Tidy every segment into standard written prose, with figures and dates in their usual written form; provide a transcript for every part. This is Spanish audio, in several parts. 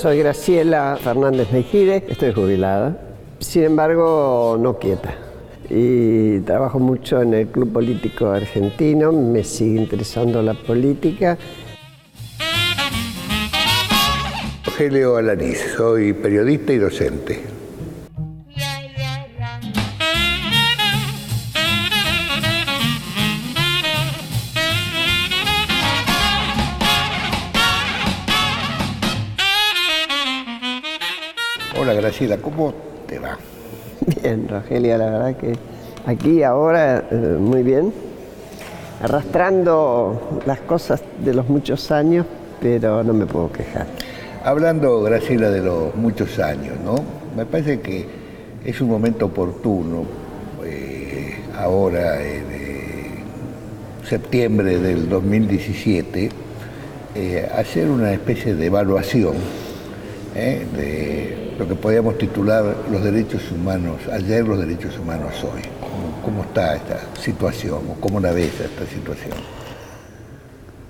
Soy Graciela Fernández Mejide, estoy jubilada, sin embargo no quieta. Y trabajo mucho en el Club Político Argentino, me sigue interesando la política. Rogelio Alanís, soy periodista y docente. Hola Graciela, ¿cómo te va? Bien, Rogelia, la verdad que aquí ahora muy bien, arrastrando las cosas de los muchos años, pero no me puedo quejar. Hablando, Graciela, de los muchos años, ¿no? Me parece que es un momento oportuno, ahora en septiembre del 2017, hacer una especie de evaluación de lo que podríamos titular los derechos humanos, ayer, los derechos humanos hoy. ¿Cómo está esta situación o cómo la ves esta situación?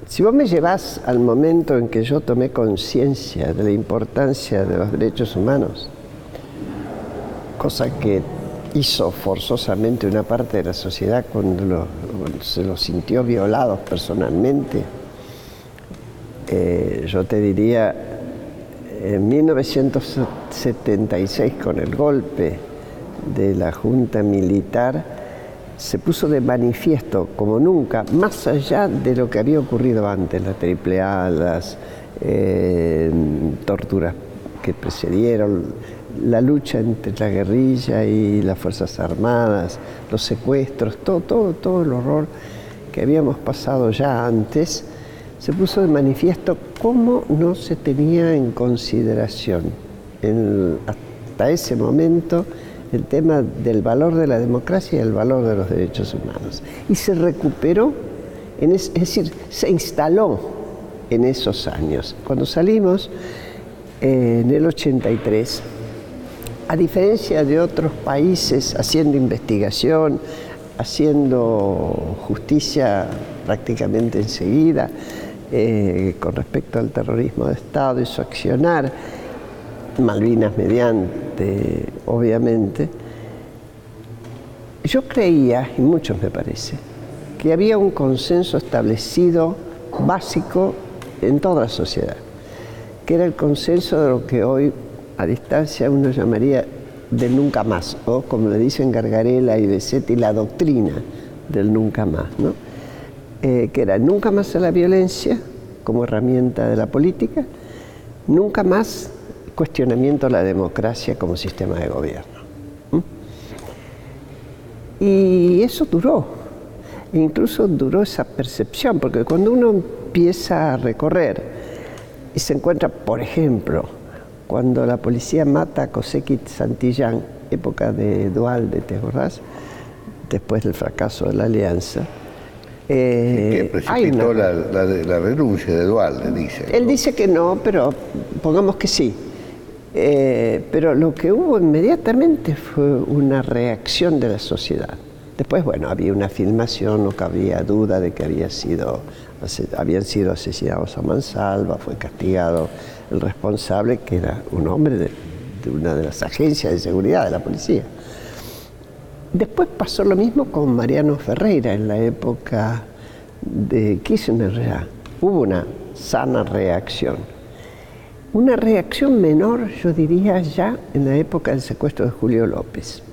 Si vos me llevás al momento en que yo tomé conciencia de la importancia de los derechos humanos, cosa que hizo forzosamente una parte de la sociedad cuando se los sintió violados personalmente, yo te diría, en 1976, con el golpe de la Junta Militar, se puso de manifiesto como nunca, más allá de lo que había ocurrido antes, la AAA, las torturas que precedieron, la lucha entre la guerrilla y las Fuerzas Armadas, los secuestros, todo el horror que habíamos pasado ya antes, se puso de manifiesto cómo no se tenía en consideración hasta ese momento el tema del valor de la democracia y el valor de los derechos humanos. Y se recuperó, es decir, se instaló en esos años. Cuando salimos en el 83, a diferencia de otros países haciendo investigación, haciendo justicia prácticamente enseguida, con respecto al terrorismo de Estado y su accionar, Malvinas mediante, obviamente, yo creía, y muchos me parece, que había un consenso establecido básico en toda la sociedad, que era el consenso de lo que hoy a distancia uno llamaría del nunca más, o como le dicen Gargarella y Besetti, la doctrina del nunca más, ¿no? Que era nunca más a la violencia como herramienta de la política, nunca más cuestionamiento a la democracia como sistema de gobierno. Y eso duró, e incluso duró esa percepción, porque cuando uno empieza a recorrer y se encuentra, por ejemplo, cuando la policía mata a Cossetti Santillán, época de Duhalde, ¿te acordás? Después del fracaso de la Alianza. Que precipitó la renuncia de Duhalde, dice. Él dice que no, pero pongamos que sí. Pero lo que hubo inmediatamente fue una reacción de la sociedad. Después, bueno, había una filmación, no cabía duda de que habían sido asesinados a mansalva, fue castigado el responsable, que era un hombre de una de las agencias de seguridad de la policía. Después pasó lo mismo con Mariano Ferreira en la época de Kirchner ya. Hubo una sana reacción. Una reacción menor, yo diría, ya en la época del secuestro de Julio López.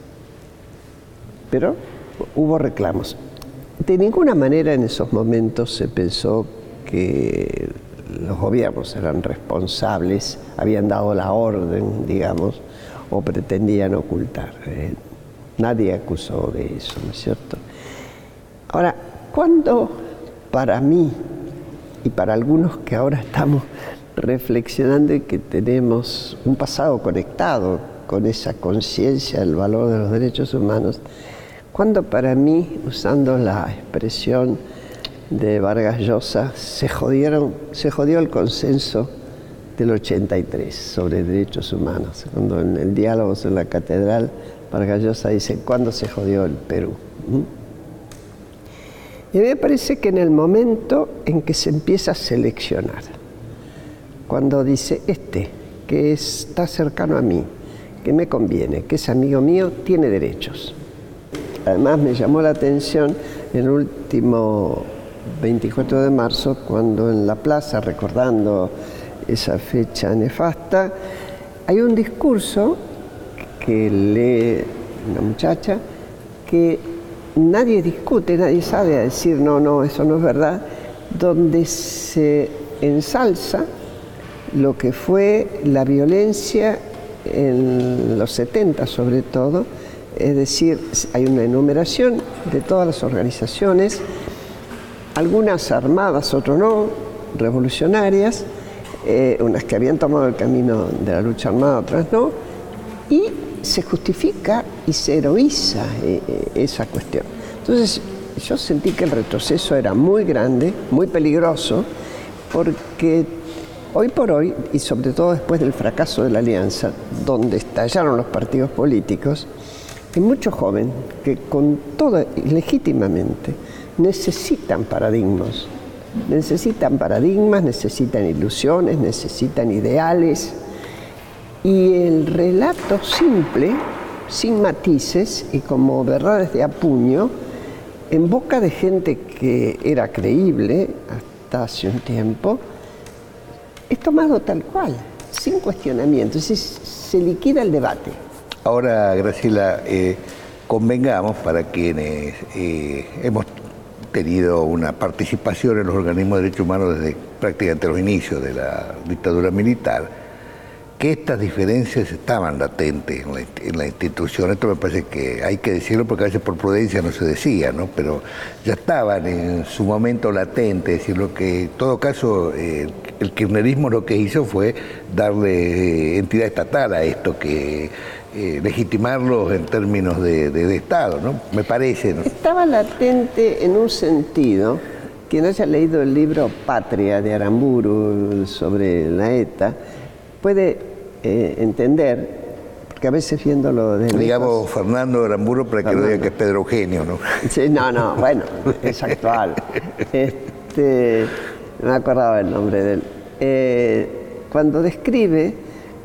Pero hubo reclamos. De ninguna manera en esos momentos se pensó que los gobiernos eran responsables, habían dado la orden, digamos, o pretendían ocultar. Nadie acusó de eso, ¿no es cierto? Ahora, ¿cuándo para mí y para algunos que ahora estamos reflexionando y que tenemos un pasado conectado con esa conciencia del valor de los derechos humanos, cuando para mí, usando la expresión de Vargas Llosa, se jodió el consenso del 83 sobre derechos humanos? Cuando en el diálogo en la catedral, Vargas Llosa dice, ¿cuándo se jodió el Perú? Y a mí me parece que en el momento en que se empieza a seleccionar, cuando dice que está cercano a mí, que me conviene, que es amigo mío, tiene derechos. Además me llamó la atención el último 24 de marzo, cuando en la plaza, recordando esa fecha nefasta, hay un discurso que lee una muchacha que nadie discute, nadie sabe decir no, eso no es verdad, donde se ensalza lo que fue la violencia en los 70 sobre todo, es decir, hay una enumeración de todas las organizaciones, algunas armadas, otras no, revolucionarias, unas que habían tomado el camino de la lucha armada, otras no, y se justifica y se heroiza esa cuestión. Entonces, yo sentí que el retroceso era muy grande, muy peligroso, porque hoy por hoy, y sobre todo después del fracaso de la Alianza, donde estallaron los partidos políticos, hay muchos jóvenes que con todo, legítimamente, necesitan paradigmas, necesitan ilusiones, necesitan ideales, y el relato simple, sin matices y como verdades de apuño, en boca de gente que era creíble hasta hace un tiempo, es tomado tal cual, sin cuestionamiento, se liquida el debate. Ahora, Graciela, convengamos para quienes hemos tenido una participación en los organismos de derechos humanos desde prácticamente los inicios de la dictadura militar, que estas diferencias estaban latentes en la institución. Esto me parece que hay que decirlo porque a veces por prudencia no se decía, ¿no? Pero ya estaban en su momento latentes, es decir, lo que en todo caso el kirchnerismo lo que hizo fue darle entidad estatal a esto, que legitimarlos en términos de Estado, ¿no? Me parece, ¿no? Estaba latente en un sentido. Quien haya leído el libro Patria de Aramburu sobre la ETA puede entender, porque a veces viéndolo de digamos lejos, Fernando Aramburu, para que no digan que es Pedro Eugenio, ¿no? Sí, no, bueno, es actual. No me acordaba el nombre de él. Cuando describe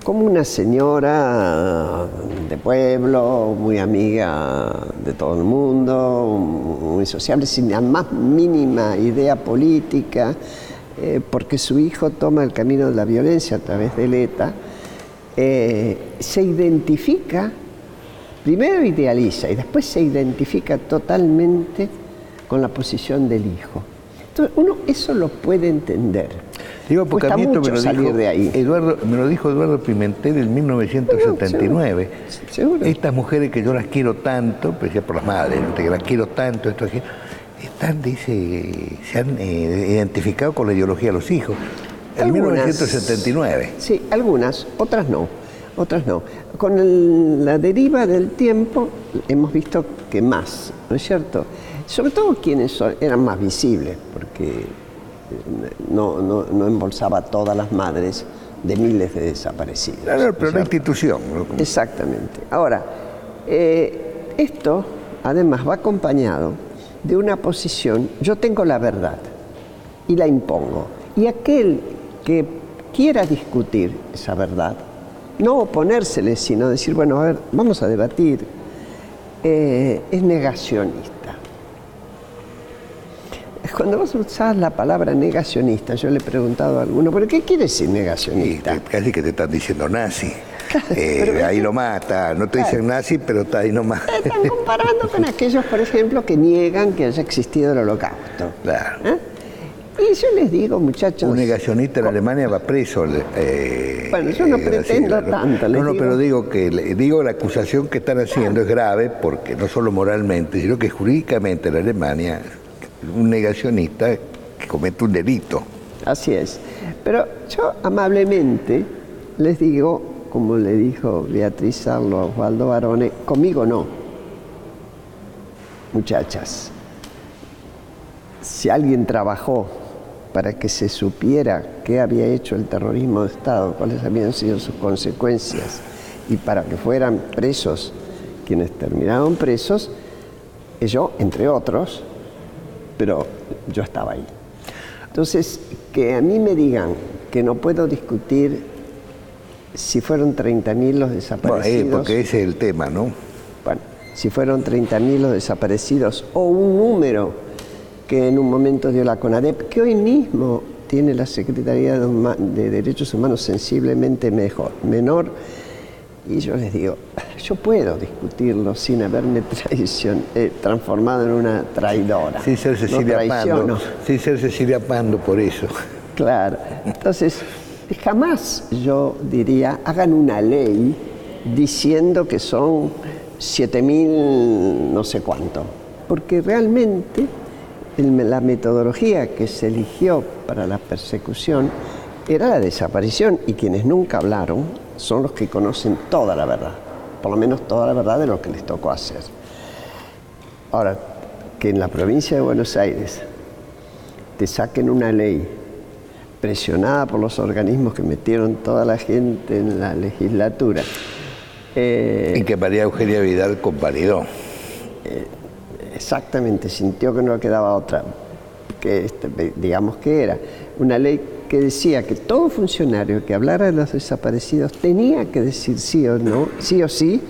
como una señora de pueblo, muy amiga de todo el mundo, muy sociable, sin la más mínima idea política, porque su hijo toma el camino de la violencia a través del ETA, se identifica, primero idealiza y después se identifica totalmente con la posición del hijo. Entonces uno eso lo puede entender. Digo, porque cuesta a mí esto mucho salir de ahí. Me lo dijo Eduardo Pimentel en 1979. Seguro. Estas mujeres que yo las quiero tanto, pues ya por las madres, que las quiero tanto, se han identificado con la ideología de los hijos. En 1979. Sí, algunas, otras no. Con la deriva del tiempo hemos visto que más, ¿no es cierto? Sobre todo quienes eran más visibles, porque no embolsaba a todas las madres de miles de desaparecidos. Claro, pero la institución, ¿no? Exactamente. Ahora, esto además va acompañado de una posición, yo tengo la verdad y la impongo. Y aquel que quiera discutir esa verdad, no oponérsele, sino decir, bueno, a ver, vamos a debatir, es negacionista. Cuando vos usás la palabra negacionista, yo le he preguntado a alguno, ¿pero qué quiere decir negacionista? Casi que te están diciendo nazi. Ahí lo mata, no te dicen nazi, pero está ahí nomás. Están comparando con aquellos, por ejemplo, que niegan que haya existido el Holocausto. Claro. Y yo les digo, muchachos... Un negacionista en Alemania va preso. Bueno, yo no pretendo tanto. Pero digo la acusación que están haciendo es grave, porque no solo moralmente, sino que jurídicamente en Alemania un negacionista que comete un delito. Así es. Pero yo amablemente les digo, como le dijo Beatriz Sarlo a Osvaldo Barone, conmigo no. Muchachas, si alguien trabajó para que se supiera qué había hecho el terrorismo de Estado, cuáles habían sido sus consecuencias, y para que fueran presos quienes terminaron presos, yo, entre otros, pero yo estaba ahí. Entonces, que a mí me digan que no puedo discutir si fueron 30.000 los desaparecidos. Bueno, porque ese es el tema, ¿no? Bueno, si fueron 30.000 los desaparecidos o un número que en un momento dio la CONADEP, que hoy mismo tiene la Secretaría de Derechos Humanos sensiblemente menor, y yo les digo, yo puedo discutirlo sin haberme transformado en una traidora. Sin ser Cecilia Pando, por eso. Claro, entonces jamás yo diría, hagan una ley diciendo que son 7.000 no sé cuánto, porque realmente la metodología que se eligió para la persecución era la desaparición, y quienes nunca hablaron son los que conocen toda la verdad, por lo menos toda la verdad de lo que les tocó hacer. Ahora, que en la provincia de Buenos Aires te saquen una ley presionada por los organismos que metieron toda la gente en la legislatura. Y que María Eugenia Vidal convalidó. Exactamente, sintió que no quedaba otra, que digamos que era una ley que decía que todo funcionario que hablara de los desaparecidos tenía que decir sí o no, sí o sí,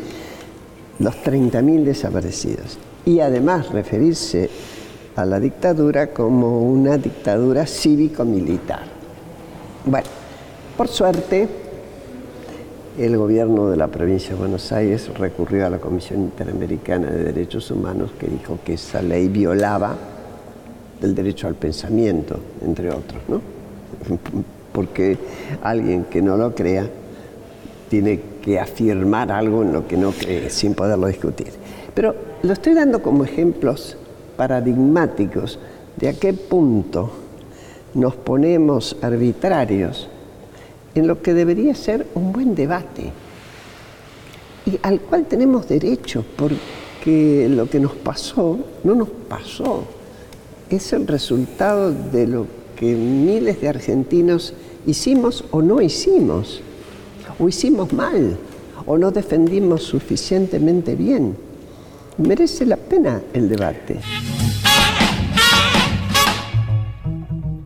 los 30.000 desaparecidos. Y además referirse a la dictadura como una dictadura cívico-militar. Bueno, por suerte, el gobierno de la provincia de Buenos Aires recurrió a la Comisión Interamericana de Derechos Humanos, que dijo que esa ley violaba el derecho al pensamiento, entre otros, ¿no? Porque alguien que no lo crea tiene que afirmar algo en lo que no cree, sin poderlo discutir. Pero lo estoy dando como ejemplos paradigmáticos de a qué punto nos ponemos arbitrarios en lo que debería ser un buen debate y al cual tenemos derecho, porque lo que nos pasó no nos pasó, es el resultado de lo que miles de argentinos hicimos o no hicimos, o hicimos mal, o no defendimos suficientemente bien. Merece la pena el debate.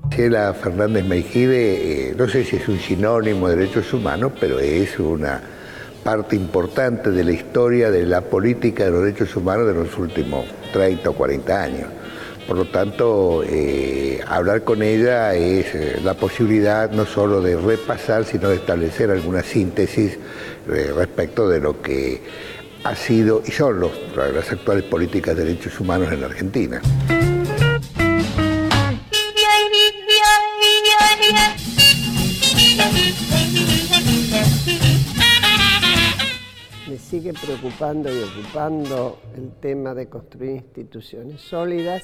Graciela Fernández Meijide, no sé si es un sinónimo de derechos humanos, pero es una parte importante de la historia de la política de los derechos humanos de los últimos 30 o 40 años. Por lo tanto, hablar con ella es la posibilidad no solo de repasar, sino de establecer alguna síntesis respecto de lo que ha sido y son las actuales políticas de derechos humanos en la Argentina. Me sigue preocupando y ocupando el tema de construir instituciones sólidas,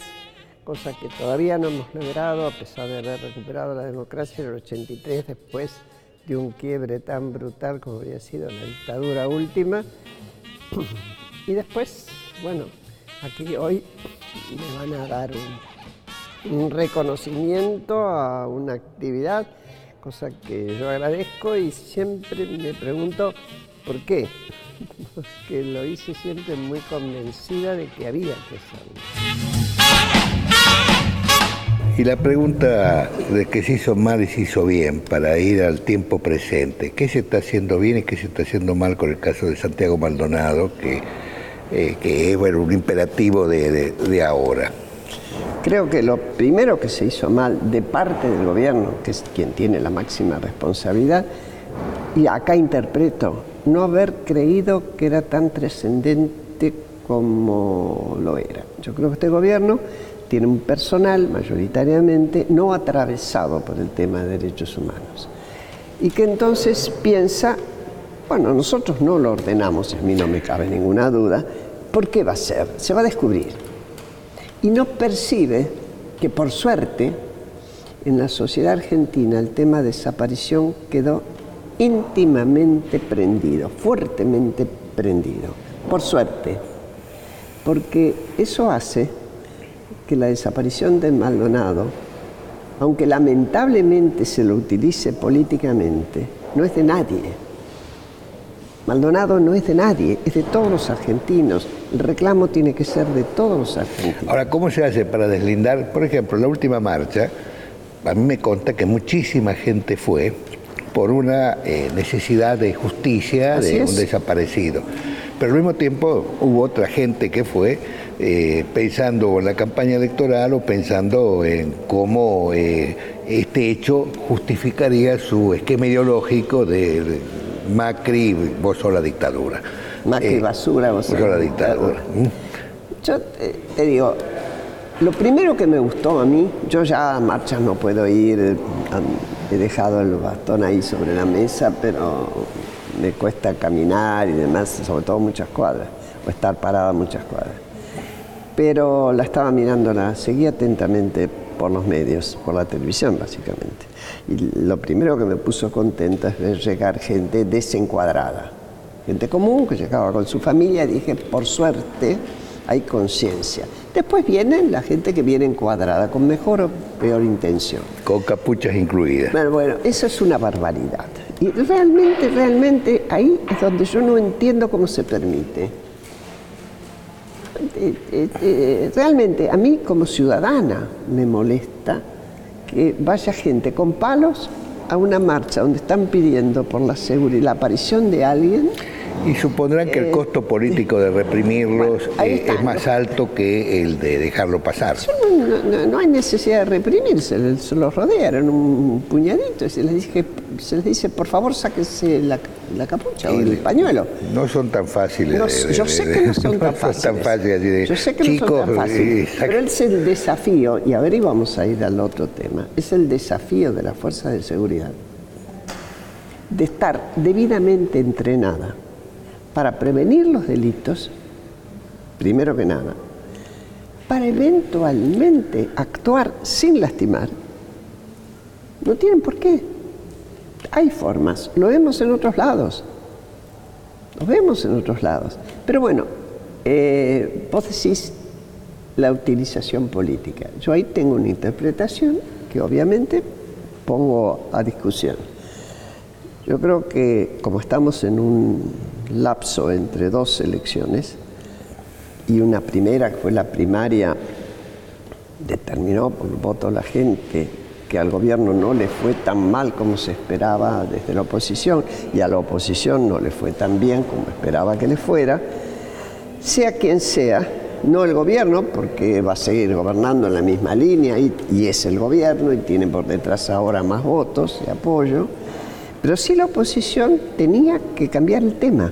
cosa que todavía no hemos logrado, a pesar de haber recuperado la democracia en el 83, después de un quiebre tan brutal como había sido la dictadura última. Y después, bueno, aquí hoy me van a dar un reconocimiento a una actividad, cosa que yo agradezco y siempre me pregunto por qué. Porque lo hice siempre muy convencida de que había que hacerlo. Y la pregunta de qué se hizo mal y se hizo bien para ir al tiempo presente, ¿qué se está haciendo bien y qué se está haciendo mal con el caso de Santiago Maldonado, que es bueno, un imperativo de ahora? Creo que lo primero que se hizo mal de parte del gobierno, que es quien tiene la máxima responsabilidad, y acá interpreto, no haber creído que era tan trascendente como lo era. Yo creo que este gobierno tiene un personal mayoritariamente no atravesado por el tema de derechos humanos y que entonces piensa, bueno, nosotros no lo ordenamos, a mí no me cabe ninguna duda, ¿por qué va a ser? Se va a descubrir. Y no percibe que por suerte en la sociedad argentina el tema de desaparición quedó íntimamente prendido, fuertemente prendido, por suerte, porque eso hace que la desaparición de Maldonado, aunque lamentablemente se lo utilice políticamente, no es de nadie. Maldonado no es de nadie, es de todos los argentinos. El reclamo tiene que ser de todos los argentinos. Ahora, ¿cómo se hace para deslindar? Por ejemplo, la última marcha, a mí me consta que muchísima gente fue, por una necesidad de justicia de un desaparecido. Pero al mismo tiempo hubo otra gente que fue pensando en la campaña electoral o pensando en cómo este hecho justificaría su esquema ideológico de Macri, vos sos la dictadura. Macri basura, vos sos la dictadura. Yo te digo, lo primero que me gustó a mí, yo ya a marchas no puedo ir, he dejado el bastón ahí sobre la mesa, pero me cuesta caminar y demás, sobre todo muchas cuadras, o estar parada muchas cuadras. Pero la estaba mirando, la seguí atentamente por los medios, por la televisión básicamente. Y lo primero que me puso contenta es ver llegar gente desencuadrada, gente común que llegaba con su familia, y dije, por suerte hay conciencia. Después viene la gente que viene encuadrada, con mejor o peor intención. Con capuchas incluidas. Bueno, eso es una barbaridad. Y realmente ahí es donde yo no entiendo cómo se permite. Realmente a mí como ciudadana me molesta que vaya gente con palos a una marcha donde están pidiendo por la seguridad, la aparición de alguien. Y supondrán que el costo político de reprimirlos es más alto que el de dejarlo pasar. No hay necesidad de reprimirse, se los rodearon un puñadito y se les dice, por favor, sáquense la capucha o el pañuelo. No son tan fáciles. Yo sé que no son tan fáciles. Yo sé que no son tan fáciles. Pero es el desafío, y a ver, y vamos a ir al otro tema, es el desafío de las fuerzas de seguridad de estar debidamente entrenada para prevenir los delitos, primero que nada, para eventualmente actuar sin lastimar. No tienen por qué. Hay formas, lo vemos en otros lados. Pero bueno, vos decís la utilización política. Yo ahí tengo una interpretación que obviamente pongo a discusión. Yo creo que como estamos en un lapso entre dos elecciones y una primera que fue la primaria, determinó por el voto de la gente que al gobierno no le fue tan mal como se esperaba desde la oposición y a la oposición no le fue tan bien como esperaba que le fuera, sea quien sea, no el gobierno, porque va a seguir gobernando en la misma línea y es el gobierno y tiene por detrás ahora más votos de apoyo, pero sí la oposición tenía que cambiar el tema,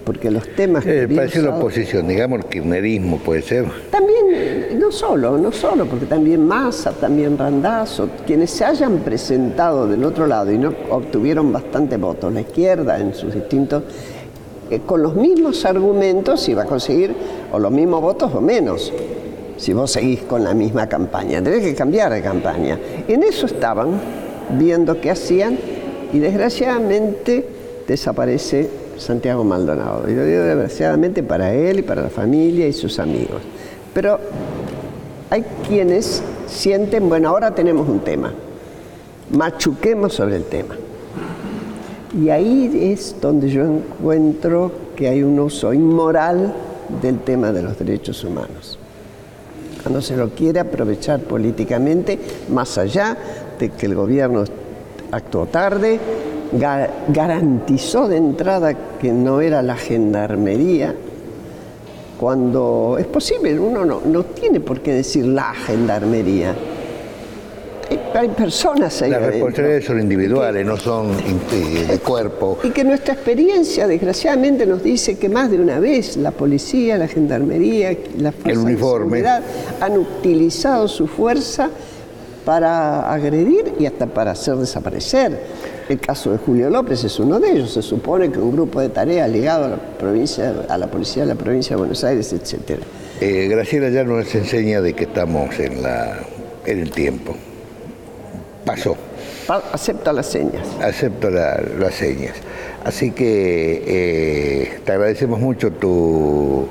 porque los temas que parece la oposición, digamos el kirchnerismo puede ser. También, no solo, porque también Massa, también Randazzo, quienes se hayan presentado del otro lado y no obtuvieron bastante votos, la izquierda en sus distintos, con los mismos argumentos iba a conseguir o los mismos votos o menos, si vos seguís con la misma campaña, tenés que cambiar de campaña. En eso estaban viendo qué hacían y desgraciadamente desaparece Santiago Maldonado. Y lo digo desgraciadamente para él y para la familia y sus amigos. Pero hay quienes sienten, bueno, ahora tenemos un tema, machuquemos sobre el tema. Y ahí es donde yo encuentro que hay un uso inmoral del tema de los derechos humanos. Cuando se lo quiere aprovechar políticamente, más allá de que el gobierno actuó tarde, garantizó de entrada que no era la gendarmería, cuando es posible, uno no tiene por qué decir la gendarmería. Hay personas ahí. Las responsabilidades son individuales, no son de cuerpo. Y que nuestra experiencia, desgraciadamente, nos dice que más de una vez la policía, la gendarmería, las fuerzas de seguridad han utilizado su fuerza para agredir y hasta para hacer desaparecer. El caso de Julio López es uno de ellos. Se supone que un grupo de tareas ligado a la policía de la provincia de Buenos Aires, etc. Graciela ya nos enseña de que estamos en el tiempo. Pasó. Acepto las señas. Acepto las señas. Así que te agradecemos mucho tu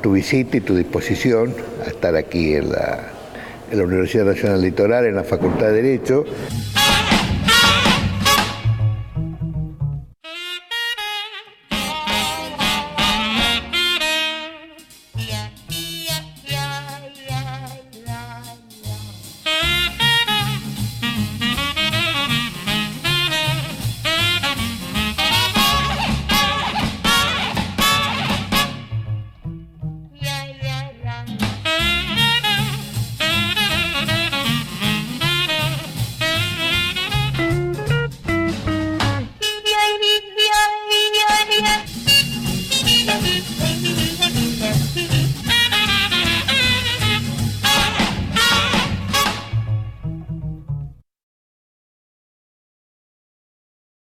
visita y tu disposición a estar aquí en la Universidad Nacional Litoral, en la Facultad de Derecho.